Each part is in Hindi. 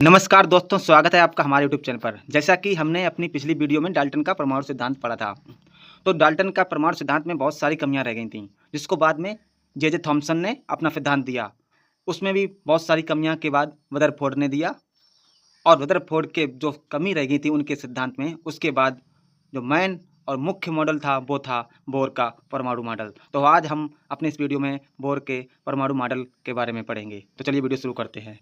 नमस्कार दोस्तों, स्वागत है आपका हमारे यूट्यूब चैनल पर। जैसा कि हमने अपनी पिछली वीडियो में डाल्टन का परमाणु सिद्धांत पढ़ा था, तो डाल्टन का परमाणु सिद्धांत में बहुत सारी कमियां रह गई थीं, जिसको बाद में जे थॉमसन ने अपना सिद्धांत दिया। उसमें भी बहुत सारी कमियां के बाद रदरफोर्ड ने दिया, और रदरफोर्ड के जो कमी रह गई थी उनके सिद्धांत में, उसके बाद जो मेन और मुख्य मॉडल था वो था बोर का परमाणु मॉडल। तो आज हम अपने इस वीडियो में बोर के परमाणु मॉडल के बारे में पढ़ेंगे। तो चलिए वीडियो शुरू करते हैं।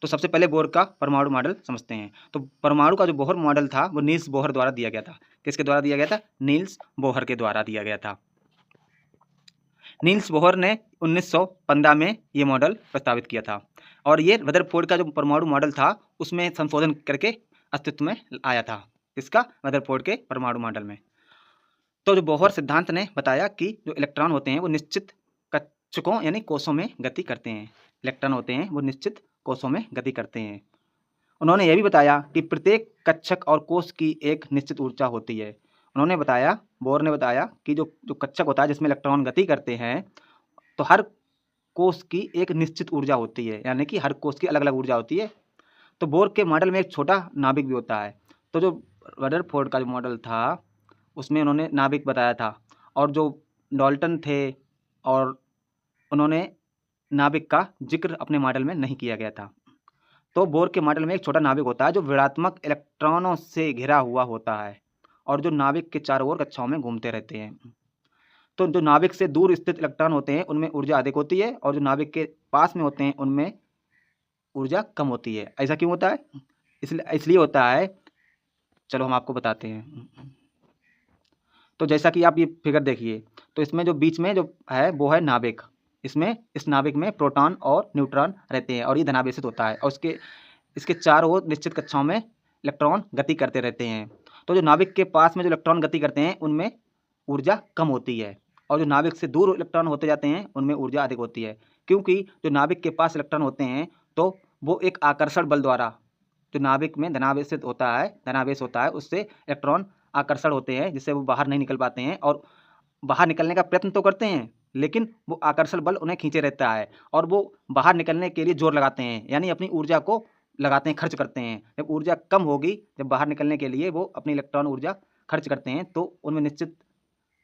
तो सबसे पहले बोर का परमाणु मॉडल समझते हैं। तो परमाणु का जो बोहर मॉडल था वो नील्स बोहर द्वारा दिया गया था। किसके द्वारा दिया गया था? नील्स बोहर के द्वारा दिया गया था। नील्स बोहर ने 1915 में ये मॉडल प्रस्तावित किया था, और ये रदरफोर्ड का जो परमाणु मॉडल था उसमें संशोधन करके अस्तित्व में आया था। इसका रदरफोर्ड के परमाणु मॉडल में तो जो बोहर सिद्धांत ने बताया कि जो इलेक्ट्रॉन होते हैं वो निश्चित कक्षकों यानी कोषों में गति करते हैं। इलेक्ट्रॉन होते हैं वो निश्चित कोषों में गति करते हैं। उन्होंने यह भी बताया कि प्रत्येक कक्षक और कोष की एक निश्चित ऊर्जा होती है। उन्होंने बताया, बोर ने बताया कि जो कक्षक होता है जिसमें इलेक्ट्रॉन गति करते हैं, तो हर कोष की एक निश्चित ऊर्जा होती है, यानी कि हर कोष की अलग अलग ऊर्जा होती है। तो बोर के मॉडल में एक छोटा नाभिक भी होता है। तो जो रदरफोर्ड का जो मॉडल था उसमें उन्होंने नाभिक बताया था, और जो डाल्टन थे और उन्होंने नाभिक का जिक्र अपने मॉडल में नहीं किया गया था। तो बोर के मॉडल में एक छोटा नाभिक होता है जो ऋणात्मक इलेक्ट्रॉनों से घिरा हुआ होता है, और जो नाभिक के चारों ओर कक्षाओं में घूमते रहते हैं। तो जो नाभिक से दूर स्थित इलेक्ट्रॉन होते हैं उनमें ऊर्जा अधिक होती है, और जो नाभिक के पास में होते हैं उनमें ऊर्जा कम होती है। ऐसा क्यों होता है? इसलिए होता है, चलो हम आपको बताते हैं। तो जैसा कि आप ये फिगर देखिए, तो इसमें जो बीच में जो है वो है नाभिक। इस नाभिक में प्रोटॉन और न्यूट्रॉन रहते हैं, और ये धनावेशित होता है, और इसके चारों ओर निश्चित कक्षाओं में इलेक्ट्रॉन गति करते रहते हैं। तो जो नाभिक के पास में जो इलेक्ट्रॉन गति करते हैं उनमें ऊर्जा कम होती है, और जो नाभिक से दूर इलेक्ट्रॉन होते जाते हैं उनमें ऊर्जा अधिक होती है। क्योंकि जो नाभिक के पास इलेक्ट्रॉन होते हैं तो वो एक आकर्षण बल द्वारा, जो नाभिक में धनावेशित होता है, धनावेश होता है, उससे इलेक्ट्रॉन आकर्षण होते हैं, जिससे वो बाहर नहीं निकल पाते हैं, और बाहर निकलने का प्रयत्न तो करते हैं लेकिन वो आकर्षण बल उन्हें खींचे रहता है, और वो बाहर निकलने के लिए जोर लगाते हैं, यानी अपनी ऊर्जा को लगाते हैं, खर्च करते हैं। जब ऊर्जा कम होगी, जब बाहर निकलने के लिए वो अपनी इलेक्ट्रॉन ऊर्जा खर्च करते हैं, तो उनमें निश्चित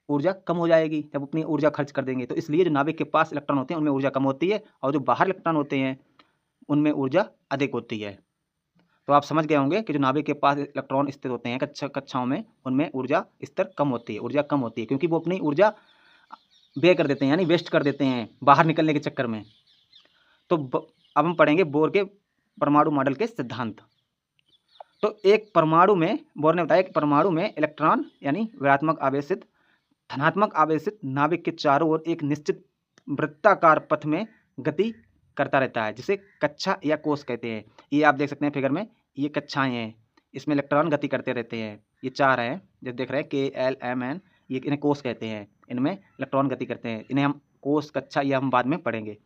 ऊर्जा कम हो जाएगी जब अपनी ऊर्जा खर्च कर देंगे। तो इसलिए जो नाभिक के पास इलेक्ट्रॉन होते हैं उनमें ऊर्जा कम होती है, और जो बाहर इलेक्ट्रॉन होते हैं उनमें ऊर्जा अधिक होती है। तो आप समझ गए होंगे कि जो नाभिक के पास इलेक्ट्रॉन स्थित होते हैं कक्षाओं में, उनमें ऊर्जा स्तर कम होती है, ऊर्जा कम होती है, क्योंकि वो अपनी ऊर्जा व्यय कर देते हैं, यानी वेस्ट कर देते हैं बाहर निकलने के चक्कर में। तो अब हम पढ़ेंगे बोर के परमाणु मॉडल के सिद्धांत। तो एक परमाणु में, बोर ने बताया कि परमाणु में इलेक्ट्रॉन यानी ऋणात्मक आवेशित, धनात्मक आवेशित नाभिक के चारों ओर एक निश्चित वृत्ताकार पथ में गति करता रहता है, जिसे कक्षा या कोष कहते हैं। ये आप देख सकते हैं फिगर में, ये कक्षाएं हैं, इसमें इलेक्ट्रॉन गति करते रहते हैं। ये चार हैं जो देख रहे हैं, KLMN, ये इन्हें कोष कहते हैं। इनमें इलेक्ट्रॉन गति करते हैं, इन्हें हम कोष, कक्षा, या हम बाद में पढ़ेंगे।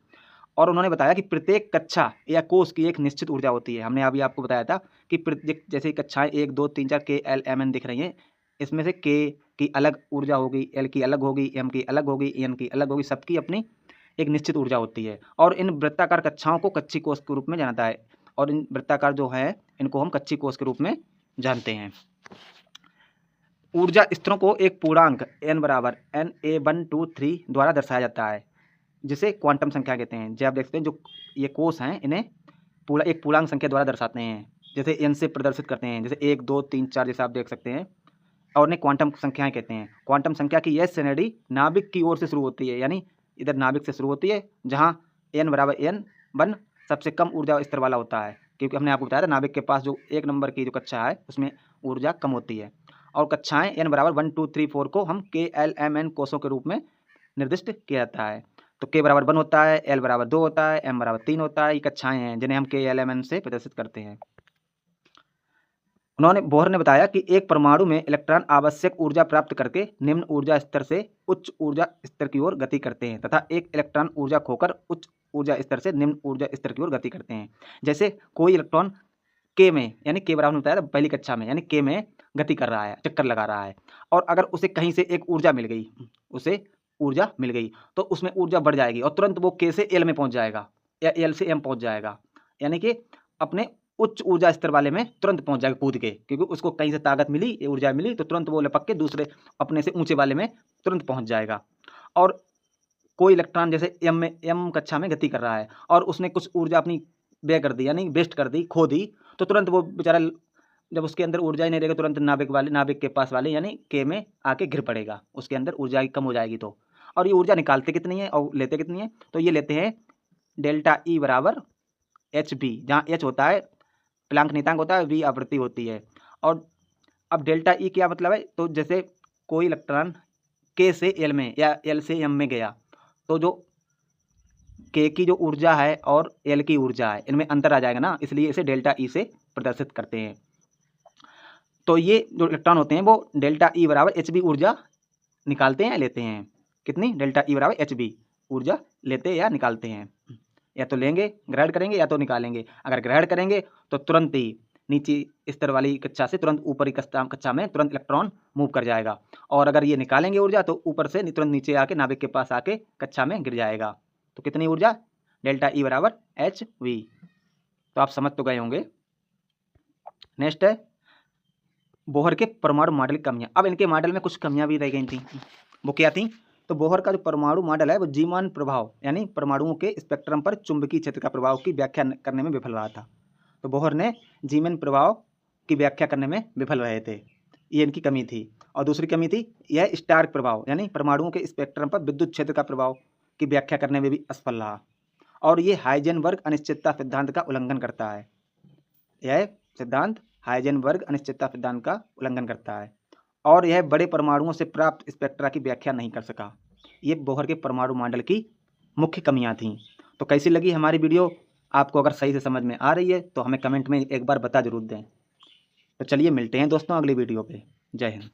और उन्होंने बताया कि प्रत्येक कक्षा या कोष की एक निश्चित ऊर्जा होती है। हमने अभी आपको बताया था कि प्रत्येक, जैसे कक्षाएं 1 2 3 4 KLMN दिख रही हैं, इसमें से K की अलग ऊर्जा होगी, L की अलग होगी, M की अलग होगी, N की अलग होगी, सबकी अपनी एक निश्चित ऊर्जा होती है। और इन वृत्ताकार कक्षाओं को कक्षीय कोष के रूप में जाना जाता है, और इन वृत्ताकार जो है इनको हम कक्षीय कोष के रूप में जानते हैं। ऊर्जा स्तरों को एक पूर्णांक n बराबर Na123 द्वारा दर्शाया जाता है, जिसे क्वांटम संख्या कहते हैं। जो आप देखते हैं, जो ये कोष हैं इन्हें एक पूर्णांक संख्या द्वारा दर्शाते हैं, जैसे n से प्रदर्शित करते हैं, जैसे 1 2 3 4 जैसे आप देख सकते हैं, और इन्हें क्वांटम संख्याएं कहते हैं। क्वांटम संख्या की यह श्रेणी नाभिक की ओर से शुरू होती है, यानी इधर नाभिक से शुरू होती है, जहाँ n बराबर n1 सबसे कम ऊर्जा स्तर वाला होता है, क्योंकि हमने आपको बताया था नाभिक के पास जो 1 नंबर की जो कक्षा है उसमें ऊर्जा कम होती है। और कक्षाएं n बराबर 1 2 3 4 को हम KLMN कोषों के रूप में निर्दिष्ट किया जाता है। तो K बराबर 1 होता है, L बराबर 2 होता है, M बराबर 3 होता है। ये कक्षाएं हैं जिन्हें हम KLMN से प्रदर्शित करते हैं। बोहर ने बताया कि एक परमाणु में इलेक्ट्रॉन आवश्यक ऊर्जा प्राप्त करके निम्न ऊर्जा स्तर से उच्च ऊर्जा स्तर की ओर गति करते हैं, तथा एक इलेक्ट्रॉन ऊर्जा खोकर उच्च ऊर्जा स्तर से निम्न ऊर्जा स्तर की ओर गति करते हैं। जैसे कोई इलेक्ट्रॉन K में, यानी K बराबर बताया था पहली कक्षा में, यानी K में गति कर रहा है, चक्कर लगा रहा है, और अगर उसे कहीं से एक ऊर्जा मिल गई, तो उसमें ऊर्जा बढ़ जाएगी, और तुरंत वो K से L में पहुंच जाएगा, या L से M पहुंच जाएगा, यानी कि अपने उच्च ऊर्जा स्तर वाले में तुरंत पहुंच जाएगा कूद के, क्योंकि उसको कहीं से ताकत मिली, ऊर्जा मिली, तो तुरंत वो लपक के दूसरे अपने से ऊंचे वाले में तुरंत पहुंच जाएगा। और कोई इलेक्ट्रॉन जैसे एम कक्षा में गति कर रहा है और उसने कुछ ऊर्जा अपनी व्यय कर दी, यानी वेस्ट कर दी, खो दी, तो तुरंत वो बेचारा जब उसके अंदर ऊर्जा ही नहीं रहेगा तुरंत नाभिक के पास वाले यानी के में आके गिर पड़ेगा, उसके अंदर ऊर्जा कम हो जाएगी। तो और ये ऊर्जा निकालते कितनी है और लेते कितनी है, तो ये लेते हैं डेल्टा ई बराबर एच बी, जहाँ एच होता है प्लांक नियतांक होता है, वी आवृत्ति होती है। और अब डेल्टा ई क्या मतलब है, तो जैसे कोई इलेक्ट्रॉन के से एल में या एल से एम में गया, तो जो के की जो ऊर्जा है और एल की ऊर्जा है इनमें अंतर आ जाएगा ना, इसलिए इसे डेल्टा ई से प्रदर्शित करते हैं। तो ये जो इलेक्ट्रॉन होते हैं वो डेल्टा ई बराबर एच बी ऊर्जा निकालते हैं या लेते हैं, कितनी, डेल्टा ई बराबर एच बी ऊर्जा लेते या निकालते हैं, या तो लेंगे ग्रहण करेंगे या तो निकालेंगे। अगर ग्रहण करेंगे तो तुरंत ही नीचे स्तर वाली कक्षा से तुरंत ऊपरी कक्षा में तुरंत इलेक्ट्रॉन मूव कर जाएगा, और अगर ये निकालेंगे ऊर्जा तो ऊपर से तुरंत नीचे आके नाभिक के पास आके कक्षा में गिर जाएगा। तो कितनी ऊर्जा, डेल्टा ई बराबर एच वी। तो आप समझ तो गए होंगे। नेक्स्ट है बोहर के परमाणु मॉडल की कमियां। अब इनके मॉडल में कुछ कमियां भी रह गई थी, वो क्या थी, तो बोहर का जो परमाणु मॉडल है वो जीमान प्रभाव यानी परमाणुओं के स्पेक्ट्रम पर चुंबकीय क्षेत्र का प्रभाव की व्याख्या करने में विफल रहा था। तो बोहर ने जीमान प्रभाव की व्याख्या करने में विफल रहे थे, ये इनकी कमी थी। और दूसरी कमी थी यह स्टार्क प्रभाव यानी परमाणुओं के स्पेक्ट्रम पर विद्युत क्षेत्र का प्रभाव की व्याख्या करने में भी असफल रहा। और ये हाइजेनबर्ग अनिश्चितता सिद्धांत का उल्लंघन करता है, यह सिद्धांत हाइजेनबर्ग अनिश्चितता सिद्धांत का उल्लंघन करता है। और यह बड़े परमाणुओं से प्राप्त स्पेक्ट्रा की व्याख्या नहीं कर सका। ये बोहर के परमाणु मॉडल की मुख्य कमियां थीं। तो कैसी लगी हमारी वीडियो, आपको अगर सही से समझ में आ रही है तो हमें कमेंट में एक बार बता जरूर दें। तो चलिए मिलते हैं दोस्तों अगली वीडियो पे। जय हिंद।